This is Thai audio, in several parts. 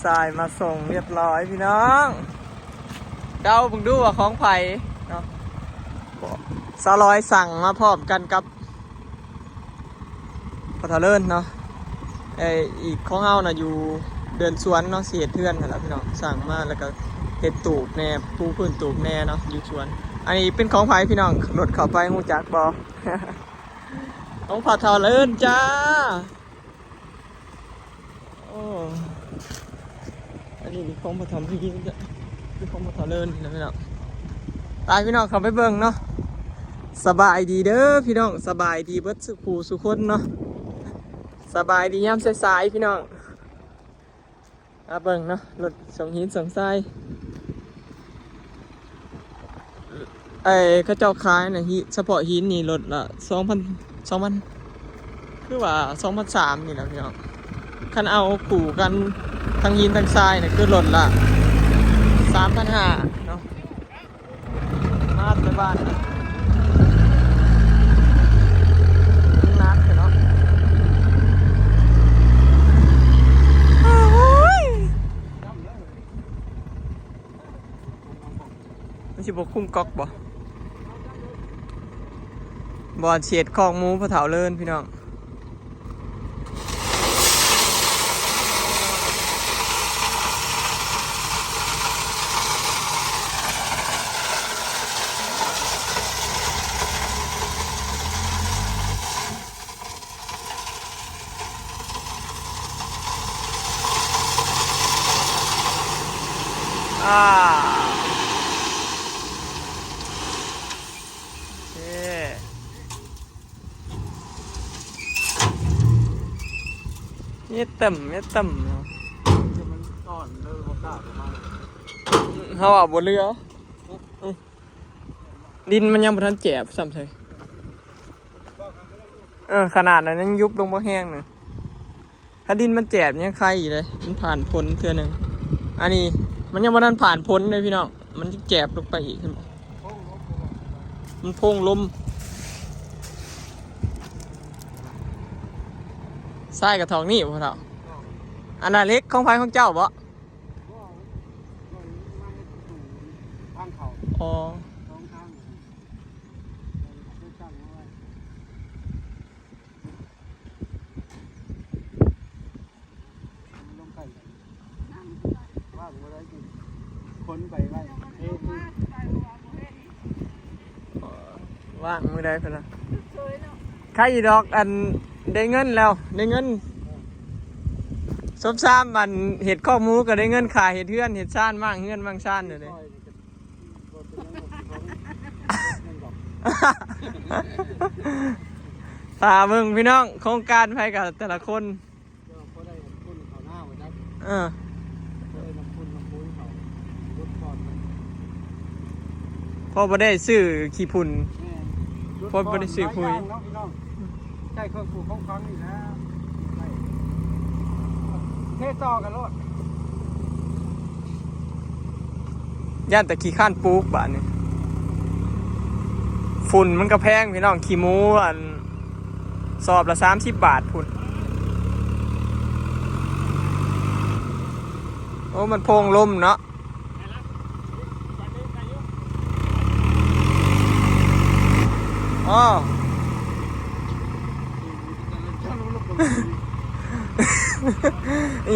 ทรายมาส่งเรียบร้อยพี่น้องเดาผมดูว่าของไผ่เนาะสลอยสั่งมาพร้อมกันกับพอทะเลินเนาะอีกของเฮาน่ะอยู่เดินสวนเนาะเสียเทือนนั่นแหละพี่น้องสั่งมาแล้วก็เห็ดตูบแน่ปูพื้นตูบแน่เนาะอยู่สวนอันนี้เป็นของไผ่พี่น้องรถเข้าไปหูจักบอ ของพอทะเลินจ้าโอ้อันนี้มีของพอทำพี่จ้ะมีของพอทะเลินนะพี่น้องตายพี่น้องเข้าไปเบิ่งเนาะสบายดีเด้อพี่น้องสบายดีเบิดสุขสุขคนเนาะสบายดียามสายๆพี่น้องเบิ่งเนาะรถส่งหินส่งทรายเขาเจ้าขายนะเฉพาะหินนี่รถละ2,000คือว่า2,300นี่แหละพี่น้องคันเอาขู่กันทั้งหินทั้งทรายเนี่ยคือรถละ3,500เนาะมาไปบ้านนักเนาะมันสิบคุ้มก๊อกบ่บ่เฉียดคอกหมูพะเถาเลินพี่น้องเนี่ยเต่ำเนาะมันก่อนเลยโอกาสมาเขาเอาบนเรือดินมันยังบ่ทันแจบซ้ำเลยขนาดนั้นยังยุบลงบ่แห้งเลยถ้าดินมันแจบยังใครอยู่เลยมันผ่านพ้นเทื่อนึงอันนี้มันยังบ่ทันผ่านพ้นเลยพี่น้องมันแจบลงไปอีกมันโพงลมทรายกับทองนี่พ่อเฒ่าอันนั้นเล็กของไฟของเจ้าบ่อ๋อว่างมือได้เพื่อนละใครดอกอันได้เงินแล้วได้เงินสมซ้ำมันเห็ดข้อมูก็ได้เงินขายเห็ดเฮือนเห็ดซ่านมั่งเฮือนมั่งซ่านเลยตาเบิ่งพี่น้องโครงการไปกับแต่ละคนพ่อบ่ได้ซื้อขี้พุ่นพ่อบ่ได้ซื้อคุยใช่เครื่องปลูกของครั้งนี่นะเทต่อกันรถย่านแต่ขี้ข้านปลูกบ้านนี่ฝุ่นมันก็แพงพี่น้องขี้หมูอันสอบละ30 บาทพุ่นโอ้มันโพงลมเนาะอ๋อ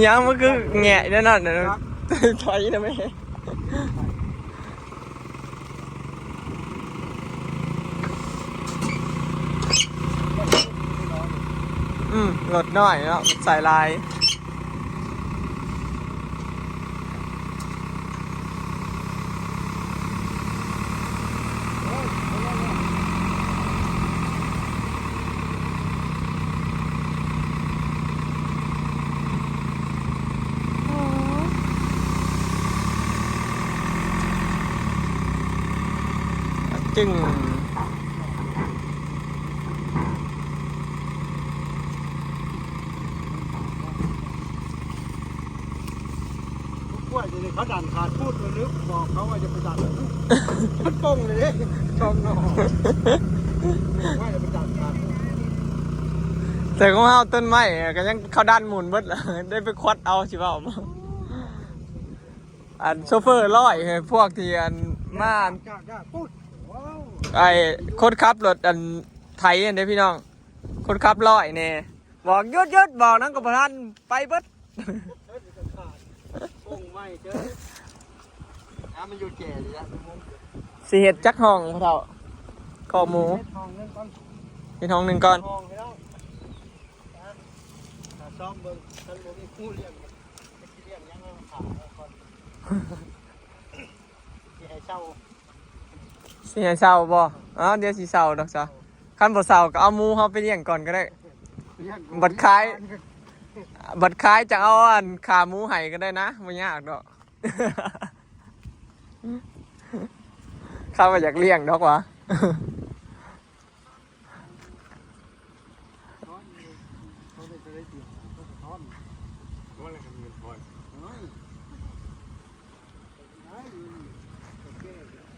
ยังมันคือแงะนั่นน่ะถอยนะแม่รถน้อยเนาะใส่ลายจึงเขาดันขาดพูดเลยนึกบอกเขาว่าจะไปดันมันป้งเลยช่องนอกว่าจะไปดันขาดแต่ของเราต้นไม้ก็ยังเขาดันหมุนเบิดแล้วได้ไปควัดเอาสิว่า อันโชเฟอร์ร้อยพวกที่อันมาปุ๊ดว้าว ไอ้คนขับรถอันไทยอันเด้พี่น้องคนขับร้อยเนี่ยบอกหยุดบอกนั่งกับพนันไปเบิด พุ่งไม่เจอมันอยู่แก่เลยนะ สิเห็ดจักห้องพะเท่าคอหมู ทองเงินก้อน เป็นห้องหนึ่งก่อน ทองให้แล้วซ้อมเบิ้งฉันบอกมีคู่เลี้ยงเลี้ยงยังขาก่อนที่ให้เช่า สิให้เศร้าบ่อ๋อเดี๋ยวสิเศร้าดอกจ้ะคันบ่เศร้าก็เอาหมูเฮาไปเลี้ยงก่อนก็ได้บัดขายจะเอาอันขาหมูให้ก็ได้นะไม่ยากดอก ข้าว่าอยากเลี้ยงดอกวะ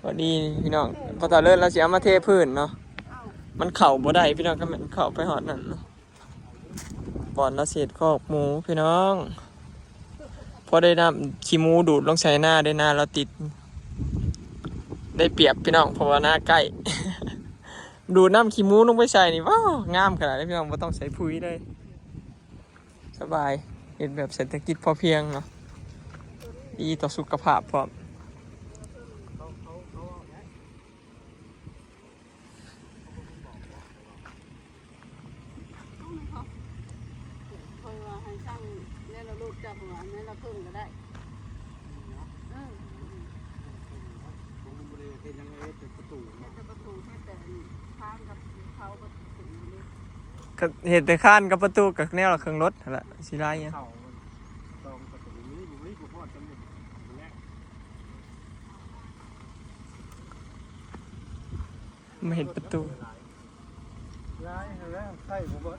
พอดีพี่น้องพอตาเลิศเราเสียมาเทพื้นเนาะมันเข่าบ่ได้พี่น้องก็มันเข่าไปหอดนั่นเนาะบอนเราเศษคอกหมูพี่น้องพอได้น้ำขี้หมูดูดลงใส่หน้าได้หน้าเราติดได้เปรียบพี่น้องเพราะว่าหน้าใกล้ ดูดน้ำขี้หมูลงไปใส่นี่ว้าวงามขนาดนี้พี่น้องไม่ต้องใส่ปุ๋ยเลยสบายเห็นแบบเศรษฐกิจพอเพียงเนาะดีต่อสุขภาพพร้อมจับหัวนี่เราเพิ่มก็ได้เป็นยังไงเป็นประตู แต่ประตูแค่แต่ข้างกับเขาประตูนี่ ก็เห็นแต่ข้านกับประตูกับแนวเครื่องรถนั่นแหละสิไรเนี่ย เข่าตรงประตูนี้บุรีบุพอดจำเป็นแรก ไม่เห็นประตู ร้ายแล้วใช่ผมว่า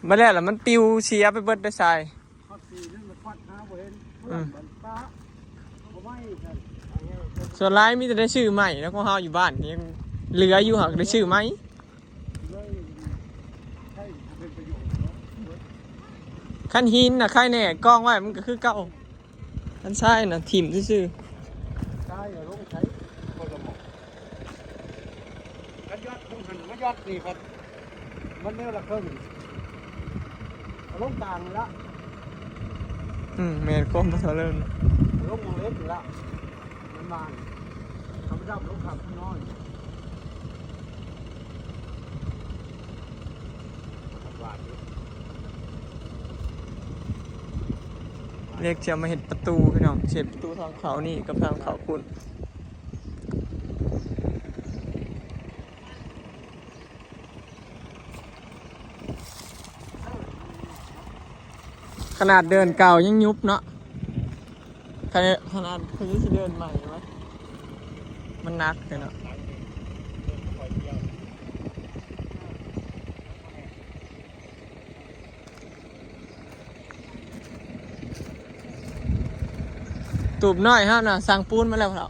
มาแล้วล่ะมันปิวเชียไปเบิดได้ใส่ ทอดซีนั่นมันทอดห้าเห็นเพื่อนมันป้าเขาไม่กัน ส่วนร้ายมีแต่ได้ชื่อใหม่แล้วก็เฮาอยู่บ้านยังเหลืออยู่หักได้ชื่อไหม เลยใช่เป็นประโยชน์เนาะ ขั้นหินน่ะใครแน่กล้องไว้มันก็คือเก่าขั้นใช่น่ะถิ่มซื่อ ใช่ลงใช้คนละหมอกกันยอดคงหันมายอดนี่ครับมันเนื้อละครึ่งลงกลางละ แมนก้มมาเริ่ม ลงมองเล็กอยู่ละมันบางทำจับลงขับน้อยเรียกจะมาเห็นประตูพี่น้องเห็นประตูทางเขานี่กับทางเขาคุณขนาดเดินเก่ายังยุบเนาะขนาดคือจะเดินใหม่ไหมมันนักเลยเนาะตูบน้อยฮะน่ะสั่งปูนมาแล้วเหรอ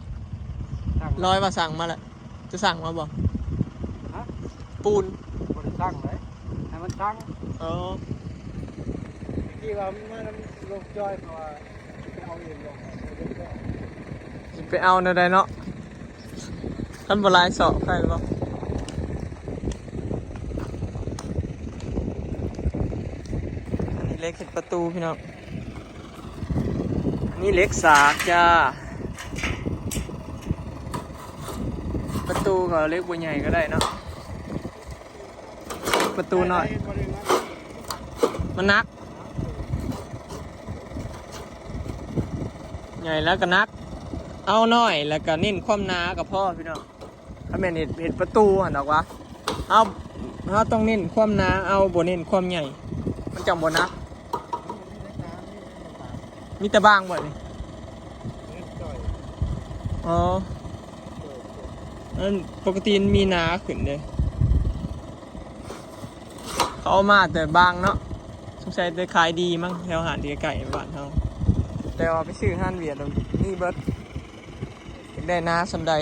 ร้อยว่าสั่งมาแล้วจะสั่งมาบอกปูน บริตั้งเลยให้มันตั้ง อ๋อ ที่ว่ามันลงจอยเพราะว่าเอาเองลง ไปเอาในใดเนาะท่านบลายสอบใครบอกอันนี้เล็กเห็นประตูพี่น้องนี่เล็กสากจ้าประตูก็เล็กบัวใหญ่ก็ได้เนาะประตูหน่อยมันนักใหญ่แล้วก็นักเอาหน่อยแล้วก็เน้นความหนากับพ่อพี่น้องถ้าแม่นเห็นประตูหันออกวะเอาต้องเน้นความหนาเอาบ่เน้นความใหญ่มันจังบ่นักมีแต่บางบ่นี่อ๋ออันปกติมันมีหนาขึ้นเลยเขาเอามาแต่บางเนาะสงสัยจะขายดีมั้งแถวหาดเดียไก่บ้านเขาแต่ว่าไปซื้อห้านเวียดนี่เบิร์ดได้นาสันใด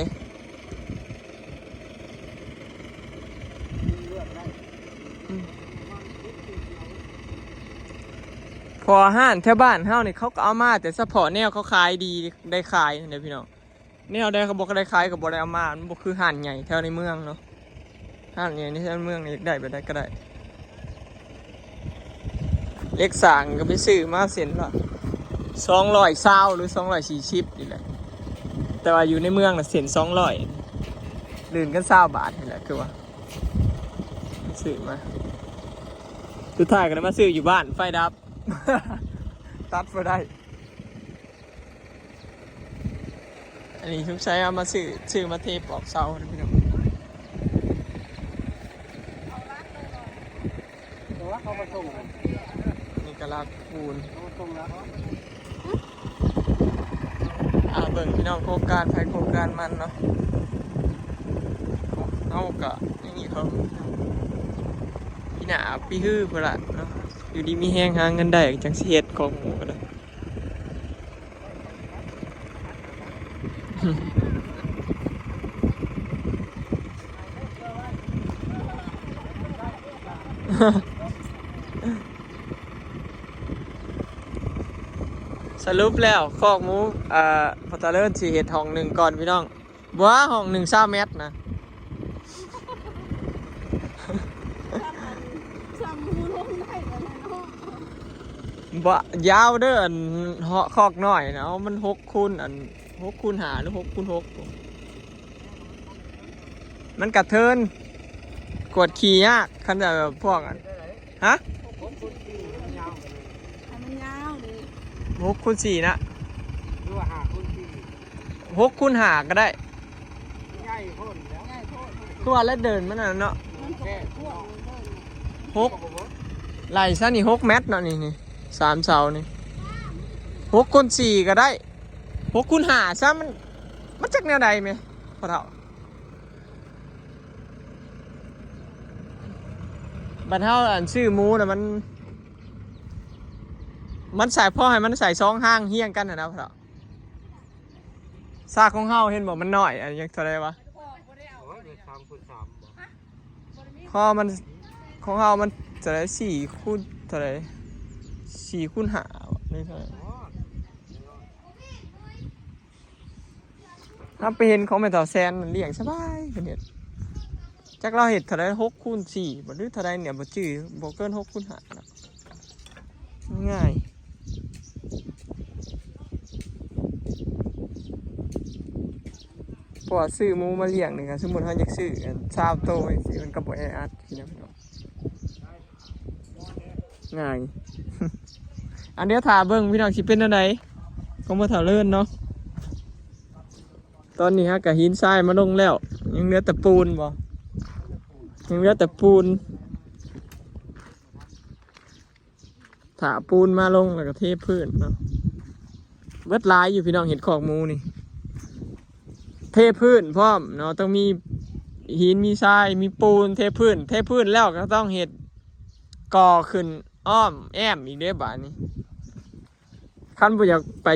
พอห้านแถวบ้านเฮานี่เขาก็เอามาแต่เฉพาะแนวเขาขายดีได้ขายเด้อพี่น้องแนวใดเขาบอกได้ขายก็บ่ได้เอามามันบ่คือห้านใหญ่แถวในเมืองเนาะห้านใหญ่ในแถวเมืองนี่ได้ไปได้ก็ได้เล็กสางก็ไปซื้อมาเส้นละ220หรือ240นี่แหละแต่ว่าอยู่ในเมืองน่ะเส้น200ลื่นกัน20 บาทนี่แหละคือว่าซื้อมาสุดท้ายก็ได้มาซื้ออยู่บ้านไฟดับ ตัดมาได้อันนี้ทุกใช้เอามาซื้อมาเทปอกเสานะพี่น้อง แต่ว่าเขามาส่ง นี่กระลากปูน เขามาส่งแล้ว เบิ่งพี่น้องโครงการไฟโครงการมันเนาะเอากะอย่างนี้เขาพี่หนาพี่ฮื้อเพื่อละเนาะอยู่ดีมีแห้งหาเงินได้จังสิเฮ็ดของหมูก็ได้ สรุปแล้วคอกหมูพอตะเลิศสิเฮ็ดห้องหนึ่งก่อนพี่น้องบ่ว่าห้องหนึ่ง20 เมตรนะ ซ้ำหูลงได้แล้วเนาะ บ่ยาวเด้ออันคอกน้อยนะเอามัน6 คูณอัน6 คูณ 5หรือ6 คูณ 6มันกระเทินกดขี่ยากคันจะแบบพวกอันฮะ ผมคนที่ยาวไปเลย ให้มันยาวดิ 6 คูณ 4นะ หรือว่าหาคนที่ 6 คูณ 5ก็ได้ ใหญ่โคตรแล้ว ง่ายโทษ คือว่าแล้วเดินมันน่ะเนาะ มันก็พวกมันเดิน 6ไหล่ซะนี่6 เมตรเนาะนี่3 เสานี่6 คูณ 4ก็ได้6 คูณ 5ซะมันจักแนวใดไหมพ่อเฒ่าบัดเฮาอันซื้อหมูน่ะมันใส่พ่อให้มันใส่2 ห้างเฮี้ยงกันน่ะนะพ่อเฒ่าซากของเฮาเห็นบ่มันน้อยอันยังเท่าใดวะ โอ้ยเดี๋ยว3 คูณ 3บ่ ข้อมันของเฮามันเท่าใด4 คูณเท่าใด4 คูณ 5นี่เท่าใด อ๋อ ถ้าไปเห็นของแม่เฒ่าแซนมันเลี้ยงสบายเพิ่นเฮ็ดจักเราเฮ็ดเท่าใด6 คูณ 4บ่หรือเท่าใดเนี่ยบ่จื้อบ่เกิน6 คูณ 5นะง่ายเพราะว่าซื้อหมูมาเลี้ยงนี่ก็สมมุติเฮาอยากซื้ออัน20 โตวจังซี่มันก็บ่แออัดพี่น้องง่าย อันเดี๋ยวถ่าเบิ่งพี่น้องสิเป็นจังไดของบ่เฒ่าเลิศเนาะตอนนี้ฮะกะหินทรายมาลงแล้วยังเหลือแต่ปูนบ่ยังเหลือแต่ปูนถาปูนมาลงแล้วก็เทพื้นเนาะเบิดลายอยู่พี่น้องเห็ดขอกหมูนี่เทพื้นพร้อมเนาะต้องมีหินมีทรายมีปูนเทพื้นแล้วก็ต้องเห็ดก่อขึ้นอ้อมแอมอีกเด้อบาดนี้ขั้นบ่อยากไป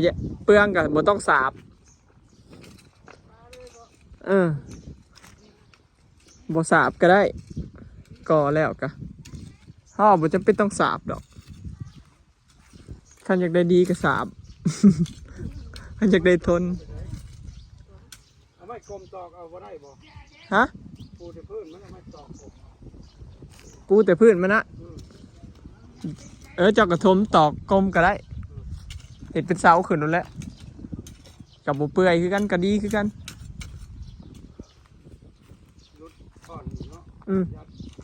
เปลืองก็บ่ต้องสาบบ่สาบก็ได้ก่อแล้วก็ห่อบ่จำเป็นต้องสาบดอกคันอยากได้ดีก็สาบ คันอยากได้ทน เอาไม้กลมตอกเอาบ่ได้บ่ ฮะ ปูแต่พื้นมันเอาไม้ตอกผม ปูแต่พื้นมันนะเจ้ากระทมตอกกลมก็ได้เห็ดเป็นเสาขึ้นนั่นแหละกับบ่เปื่อยคือกันก็ดีคือกัน รุดก่อนเนาะ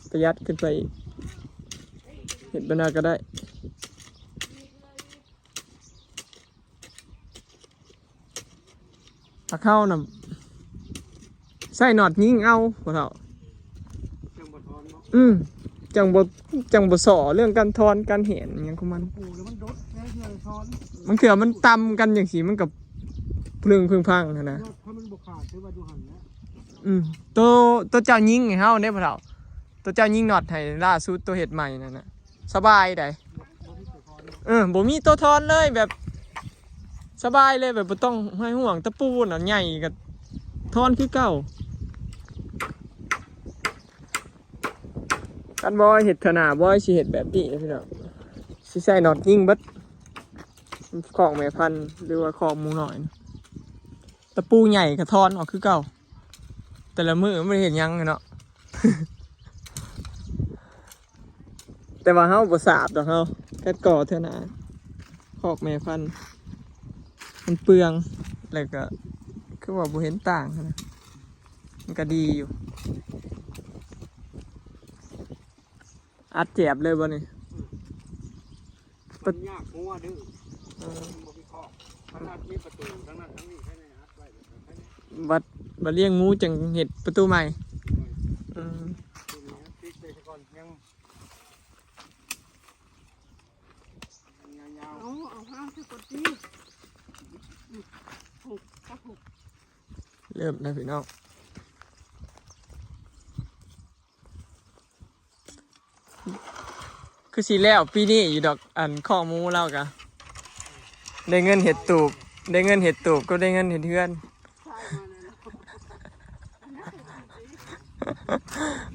ประหยัดขึ้นไปอีกเห็ดบรรณาก็ได้ถ้าเข้าน่ะใส่หนอดยิงเอาพอเท่า จังบ่ทอนเนาะ จังบ่สอเรื่องการทอนการเห็นอย่างของมัน ปูแล้วมันดดแค่เดียวทอน มันเถื่อมันตำกันอย่างสีมันกับพึ่งพังนะ ถ้ามันบ่ขาดถือว่าดูหันแล้ว ตัวเจ้ายิงให้เฮาได้พอเท่าตัวเจ้ายิงหนอดให้ล่าสุดตัวเห็ดใหม่นั่นน่ะสบายได้ บ่มีตัวทอนเนาะ บ่มีตัวทอนเลยแบบสบายเลยแบบบ่ต้องให้ห่วงตะปูน่ะใหญ่กับทอนคือเก่ากันบอยเห็ดขนาดบอยสิเห็ดแบบนี้นะพี่น้องสิใส่หนอดยิงเบิด ของแม่พันธุ์หรือว่าของหมูหน่อยนะตะปูใหญ่กระทอนออกคือเก่าแต่ละมือไม่ได้เห็นหยังเลยเนาะ แต่ว่าเฮาบ่สาบดอกเฮาแค่ก่อเท่านั้นขอกแม่พันธุ์มันเปลืองแล้วก็คือว่าบ่เห็นต่างนะมันก็ดีอยู่อัดแจบเลยบ่นี่ มันยากงัวดื้อบ่มีข้อขนาดมีประตูทั้งนั้นทั้งนี้แค่นี้อัดไว้แค่นี้ บัดเลี้ยงงูจังเห็ดประตูใหม่อืม ทีนี้ติ๊กไปก่อนยังยาว เอาห้างที่กดดีถูกก็ถูก เริ่มนะพี่น้องคือสีแล้วปีนี้อยู่ดอกอันข้อมูเล่ากะได้เงินเห็ดตูบได้เงินเห็ดตูบก็ได้เงินเห็ดเทือน ใช่มาเลยนะ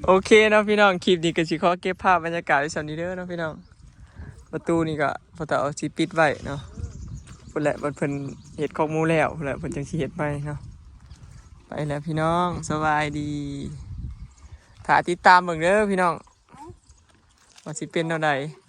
โอเคเนาะพี่น้องคลิปนี้ก็สิขอเก็บภาพบรรยากาศไว้สำนี้เด้อเนาะพี่น้องประตูนี่ก็พอตาเอาสิปิดไว้เนาะพุ่นแหละบัดเพิ่นเห็ดข้อมูแล้วพุ่นแหละเพิ่นจังสิเห็ดไปเนาะไปแล้วพี่น้องสบายดีถ้าติดตามเบิ่งเด้อพี่น้องว่าสิเป็นแนวใด เ